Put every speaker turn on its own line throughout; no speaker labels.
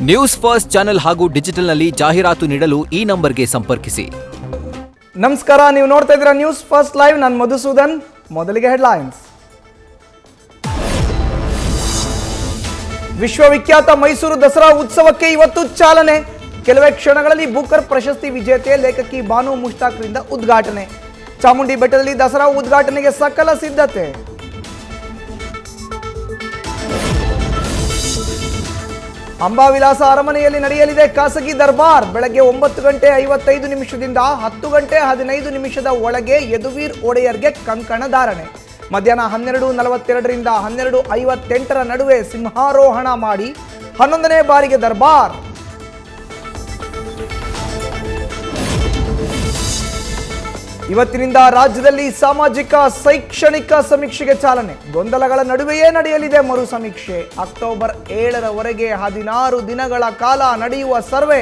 News first channel ಹಾಗೂ ಡಿಜಿಟಲ್ನಲ್ಲಿ ಜಾಹೀರಾತು ನೀಡಲು ಈ ನಂಬರ್ಗೆ ಸಂಪರ್ಕಿಸಿ.
ನಮಸ್ಕಾರ, ನೀವು ನೋಡ್ತಾ ಇದ್ದೀರಾ ನ್ಯೂಸ್ ಫಸ್ಟ್ ಲೈವ್. ನಾನು ಮಧುಸೂದನ್. ಮೊದಲಿಗೆ ಹೆಡ್ಲೈನ್ಸ್. ವಿಶ್ವವಿಖ್ಯಾತ ಮೈಸೂರು ದಸರಾ ಉತ್ಸವಕ್ಕೆ ಇವತ್ತು ಚಾಲನೆ. ಕೆಲವೇ ಕ್ಷಣಗಳಲ್ಲಿ ಬೂಕರ್ ಪ್ರಶಸ್ತಿ ವಿಜೇತೆ ಲೇಖಕಿ ಬಾನು ಮುಷ್ತಾಕ್ರಿಂದ ಉದ್ಘಾಟನೆ. ಚಾಮುಂಡಿ ಬೆಟ್ಟದಲ್ಲಿ ದಸರಾ ಉದ್ಘಾಟನೆಗೆ ಸಕಲ ಸಿದ್ಧತೆ. ಅಂಬಾವಿಲಾಸ ಅರಮನೆಯಲ್ಲಿ ನಡೆಯಲಿದೆ ಖಾಸಗಿ ದರ್ಬಾರ್. ಬೆಳಗ್ಗೆ 9:55 10 ಗಂಟೆ 15 ಒಳಗೆ ಯದುವೀರ್ ಒಡೆಯರ್ಗೆ ಕಂಕಣ ಧಾರಣೆ. ಮಧ್ಯಾಹ್ನ 12:42 12:58 ನಡುವೆ ಸಿಂಹಾರೋಹಣ ಮಾಡಿ 11ನೇ ಬಾರಿಗೆ ದರ್ಬಾರ್. ಇವತ್ತಿನಿಂದ ರಾಜ್ಯದಲ್ಲಿ ಸಾಮಾಜಿಕ ಶೈಕ್ಷಣಿಕ ಸಮೀಕ್ಷೆಗೆ ಚಾಲನೆ. ಗೊಂದಲಗಳ ನಡುವೆಯೇ ನಡೆಯಲಿದೆ ಮರು ಸಮೀಕ್ಷೆ. ಅಕ್ಟೋಬರ್ 7ರವರೆಗೆ 16 ದಿನಗಳ ಕಾಲ ನಡೆಯುವ ಸರ್ವೆ.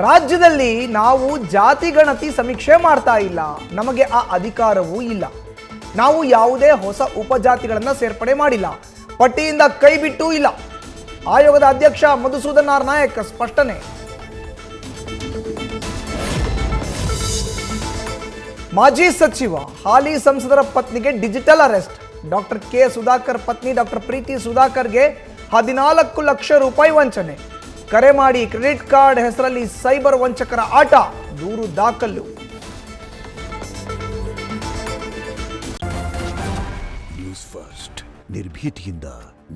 ರಾಜ್ಯದಲ್ಲಿ ನಾವು ಜಾತಿ ಗಣತಿ ಸಮೀಕ್ಷೆ ಮಾಡ್ತಾ ಇಲ್ಲ. ನಮಗೆ ಆ ಅಧಿಕಾರವೂ ಇಲ್ಲ. ನಾವು ಯಾವುದೇ ಹೊಸ ಉಪಜಾತಿಗಳನ್ನು ಸೇರ್ಪಡೆ ಮಾಡಿಲ್ಲ. ಪಟ್ಟಿಯಿಂದ ಕೈ ಬಿಟ್ಟೂ ಇಲ್ಲ. ಆಯೋಗದ ಅಧ್ಯಕ್ಷ ಮಧುಸೂದನ್ ಆರ್ ನಾಯಕ್ ಸ್ಪಷ್ಟನೆ. ಮಾಜಿ ಸಚಿವ ಹಾಲಿ ಸಂಸದರ ಪತ್ನಿಗೆ digital arrest. Doctor K Sudhakar ಪತ್ನಿ ಡಾಕ್ಟರ್ ಪ್ರೀತಿ ಸುಧಾಕರ್ಗೆ 14 ಲಕ್ಷ ರೂಪಾಯಿ ವಂಚನೆ. ಕರೆ ಮಾಡಿ ಕ್ರೆಡಿಟ್ ಕಾರ್ಡ್ ಹೆಸರಲ್ಲಿ ಸೈಬರ್ ವಂಚಕರ ಆಟ. ದೂರು ದಾಖಲು.
ನ್ಯೂಸ್ ಫಸ್ಟ್ ನಿರ್ಭೀತಿಯಿಂದ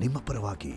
ನಿಮ್ಮ ಪರವಾಗಿ.